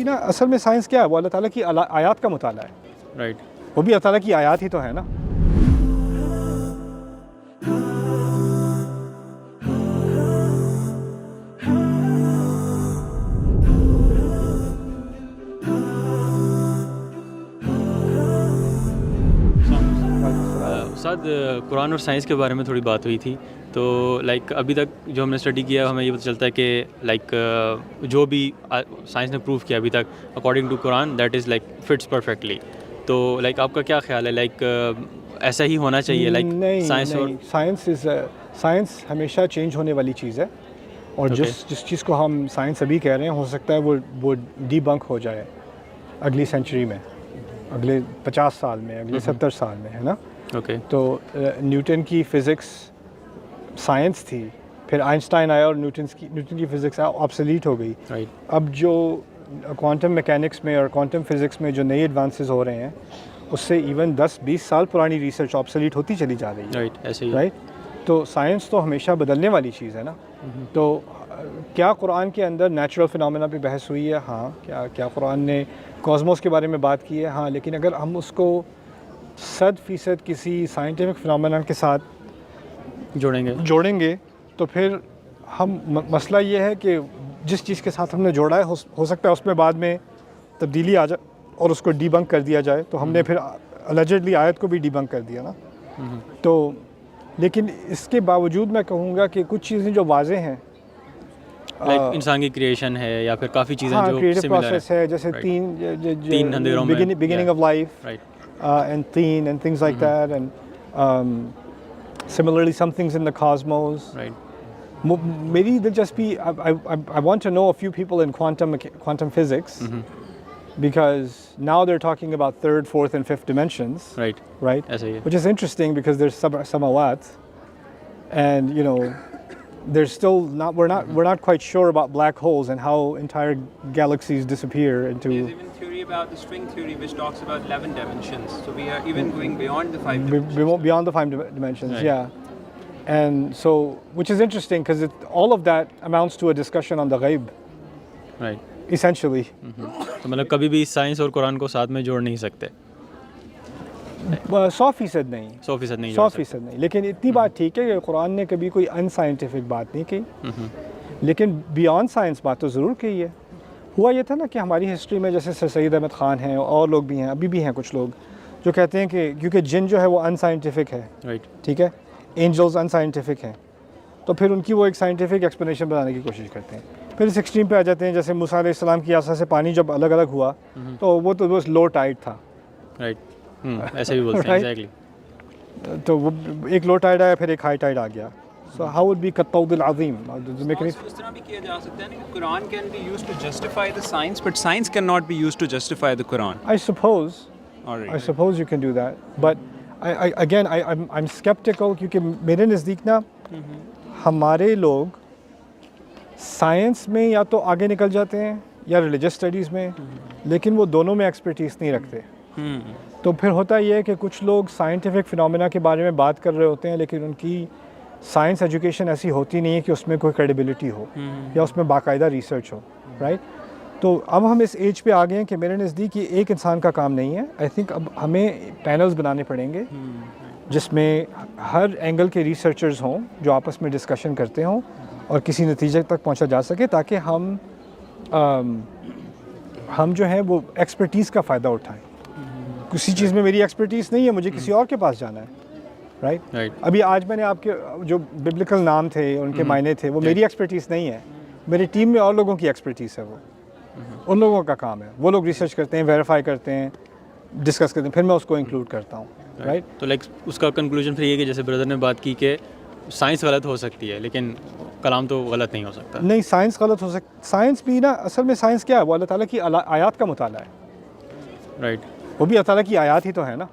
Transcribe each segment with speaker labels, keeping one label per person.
Speaker 1: نا اصل میں سائنس کیا ہے؟ وہ اللہ تعالیٰ کی آیات کا مطالعہ ہے.
Speaker 2: رائٹ.
Speaker 1: وہ بھی اللہ تعالیٰ کی آیات ہی تو ہے نا.
Speaker 2: استاد قرآن اور سائنس کے بارے میں تھوڑی بات ہوئی تھی تو لائک ابھی تک جو ہم نے اسٹڈی کیا ہمیں یہ پتہ چلتا ہے کہ لائک جو بھی سائنس نے پروف کیا ابھی تک according to Quran that is like fits perfectly. تو لائک آپ کا کیا خیال ہے لائک ایسا ہی ہونا چاہیے لائک سائنس؟ اور
Speaker 1: سائنس ہمیشہ چینج ہونے والی چیز ہے اور جس چیز کو ہم سائنس ابھی کہہ رہے ہیں ہو سکتا ہے وہ ڈی بنک ہو جائے اگلی سینچری میں، اگلے 50 سال میں، اگلے 70 سال میں، ہے نا.
Speaker 2: اوکے.
Speaker 1: تو نیوٹن کی فزکس سائنس تھی، پھر آئنسٹائن آیا اور نیوٹن کی فزکس آبسلیٹ ہو گئی. اب جو کوانٹم میکینکس میں اور کوانٹم فزکس میں جو نئی ایڈوانسز ہو رہے ہیں اس سے ایون 10-20 سال پرانی ریسرچ آبسلیٹ ہوتی چلی جا رہی ہے.
Speaker 2: ایسے ہی
Speaker 1: رائٹ. تو سائنس تو ہمیشہ بدلنے والی چیز ہے نا. تو کیا قرآن کے اندر نیچرل فنامنا پہ بحث ہوئی ہے؟ ہاں. کیا قرآن نے کاسموس کے بارے میں بات کی ہے؟ ہاں. لیکن اگر ہم اس کو 100% کسی سائنٹیفک فنامنا کے ساتھ جوڑیں گے تو پھر ہم مسئلہ یہ ہے کہ جس چیز کے ساتھ ہم نے جوڑا ہے ہو سکتا ہے اس میں بعد میں تبدیلی آ جائے اور اس کو ڈی بنک کر دیا جائے. تو ہم نے پھر الجڈلی آیت کو بھی ڈی بنک کر دیا نا. تو لیکن اس کے باوجود میں کہوں گا کہ کچھ چیزیں جو واضح ہیں
Speaker 2: لائک انسان کی کریشن ہے یا پھر کافی چیزیں جو
Speaker 1: کریٹو
Speaker 2: سملر
Speaker 1: پروسیس ہے، جیسے
Speaker 2: تین اندھیروں میں
Speaker 1: beginning of life and teen and things like that, and similarly some things in the cosmos.
Speaker 2: Right.
Speaker 1: Maybe دلچسپی I want to know a few people in quantum physics because now they're talking about third, fourth and fifth dimensions.
Speaker 2: Right. ایسے ہی ہے.
Speaker 1: Which is interesting because there's samawat and you know there's still we're not quite sure about black holes and how entire galaxies disappear into.
Speaker 3: There's even theory about the string theory which talks about 11 dimensions, so we are even going beyond the 5 dimensions.
Speaker 1: Beyond the 5 dimensions.
Speaker 2: Right.
Speaker 1: Yeah. And so which is interesting because all of that amounts to a discussion on the ghaib.
Speaker 2: Right.
Speaker 1: Essentially.
Speaker 2: تو مطلب کبھی بھی science اور قرآن کو ساتھ میں جوڑ نہیں سکتے.
Speaker 1: 100% نہیں.
Speaker 2: 100%
Speaker 1: نہیں. لیکن اتنی بات ٹھیک ہے کہ قرآن نے کبھی کوئی ان سائنٹیفک بات نہیں کی، لیکن بیانڈ سائنس بات تو ضرور کی ہے. ہوا یہ تھا نا کہ ہماری ہسٹری میں جیسے سر سید احمد خان ہیں اور لوگ بھی ہیں، ابھی بھی ہیں کچھ لوگ جو کہتے ہیں کہ کیونکہ جن جو ہے وہ ان سائنٹیفک ہے.
Speaker 2: رائٹ.
Speaker 1: ٹھیک ہے. اینجلز ان سائنٹیفک ہیں تو پھر ان کی وہ ایک سائنٹیفک ایکسپلینیشن بنانے کی کوشش کرتے ہیں. پھر اس ایکسٹریم پہ آ جاتے ہیں جیسے موسیٰ علیہ السلام کی عصا سے پانی جب الگ الگ ہوا تو وہ تو بس لو ٹائڈ تھا.
Speaker 2: رائٹ. ایسے بھی بولتے ہیں. ایگزیکٹلی.
Speaker 1: تو وہ ایک لو ٹائڈ آیا پھر ایک ہائی ٹائڈ آ گیا. So how would be كالطود العظیم؟
Speaker 3: اس طرح بھی کیا جا سکتا ہے کہ قرآن can be used to justify the science, but science cannot be used to justify the Quran.
Speaker 1: I suppose you can do that, but I'm skeptical کیونکہ میرے نزدیک نا ہمارے لوگ سائنس میں یا تو آگے نکل جاتے ہیں یا ریلیجس اسٹڈیز میں، لیکن وہ دونوں میں ایکسپرٹیز نہیں رکھتے. تو پھر ہوتا یہ ہے کہ کچھ لوگ سائنٹیفک فنامنا کے بارے میں بات کر رہے ہوتے ہیں لیکن ان کی سائنس ایجوکیشن ایسی ہوتی نہیں ہے کہ اس میں کوئی کریڈیبلٹی ہو یا اس میں باقاعدہ ریسرچ ہو. رائٹ. تو اب ہم اس ایج پہ آ گئے ہیں کہ میرے نزدیک یہ ایک انسان کا کام نہیں ہے. آئی تھنک اب ہمیں پینلز بنانے پڑیں گے جس میں ہر اینگل کے ریسرچرز ہوں جو آپس میں ڈسکشن کرتے ہوں اور کسی نتیجے تک پہنچا جا سکے تاکہ ہم جو ہیں وہ ایکسپرٹیز کا فائدہ اٹھائیں. کسی چیز میں میری ایکسپرٹیز نہیں ہے، مجھے کسی اور کے پاس جانا ہے. رائٹ. ابھی آج میں نے آپ کے جو ببلیکل نام تھے ان کے معنی تھے وہ میری ایکسپرٹیز نہیں ہے، میری ٹیم میں اور لوگوں کی ایکسپرٹیز ہے. وہ ان لوگوں کا کام ہے، وہ لوگ ریسرچ کرتے ہیں، ویریفائی کرتے ہیں، ڈسکس کرتے ہیں، پھر میں اس کو انکلوڈ کرتا ہوں. رائٹ.
Speaker 2: تو لائک اس کا کنکلوژن پھر یہ کہ جیسے بردر نے بات کی کہ سائنس غلط ہو سکتی ہے لیکن کلام تو غلط نہیں ہو سکتا.
Speaker 1: نہیں، سائنس غلط ہو سکتا. سائنس بھی نا اصل میں سائنس کیا ہے؟ وہ اللہ تعالیٰ کی آیات کا مطالعہ ہے.
Speaker 2: رائٹ.
Speaker 1: وہ بھی اللہ تعالیٰ کی آیات ہی تو ہے نا.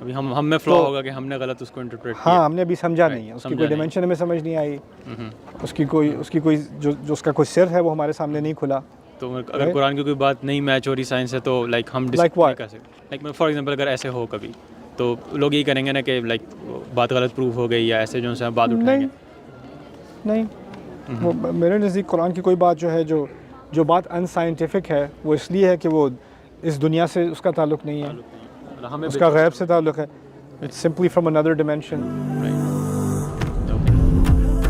Speaker 2: ابھی ہم میں فلو ہوگا کہ ہم نے غلط اس کو انٹرپریٹ کیا.
Speaker 1: ہاں، ہم نے ابھی سمجھا نہیں ہے، اس کی کوئی ڈائمینشن ہمیں سمجھ نہیں آئی، اس کی کوئی جو اس کا کوئی سر ہے وہ ہمارے سامنے نہیں کھلا.
Speaker 2: تو اگر قرآن کی کوئی بات نہیں میچ ہو رہی سائنس ہے تو لائک ہم ڈسکس کر سکتے. لائک فار ایگزامپل اگر ایسے ہو کبھی تو لوگ یہ کریں گے نا کہ لائک بات غلط پروف ہو گئی یا ایسے جو سے بات اٹھائیں گے.
Speaker 1: نہیں، وہ میرے نزدیک قرآن کی کوئی بات جو ہے جو جو بات ان سائنٹیفک ہے وہ اس لیے ہے کہ وہ اس دنیا سے اس کا تعلق نہیں ہے,
Speaker 2: ہمیں
Speaker 1: اس کا غیب سے تعلق ہے. It's simply from another dimension.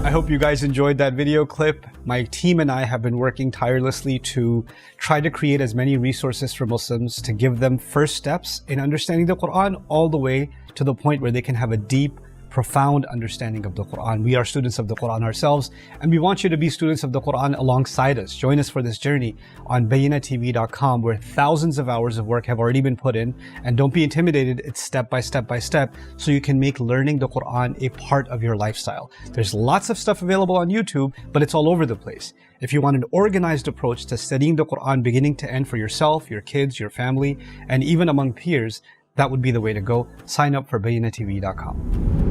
Speaker 1: I hope you guys enjoyed that video clip. My team and I have been working tirelessly to try to create as many resources for Muslims to give them first steps in understanding the Quran all the way to the point where they can have a deep, profound understanding of the Quran. We are students of the Quran ourselves, and we want you to be students of the Quran alongside us. Join us for this journey on BayyinahTV.com, where thousands of hours of work have already been put in. And don't be intimidated, it's step by step by step, so you can make learning the Quran a part of your lifestyle. There's lots of stuff available on YouTube, but it's all over the place. If you want an organized approach to studying the Quran beginning to end for yourself, your kids, your family, and even among peers, that would be the way to go. Sign up for BayyinahTV.com.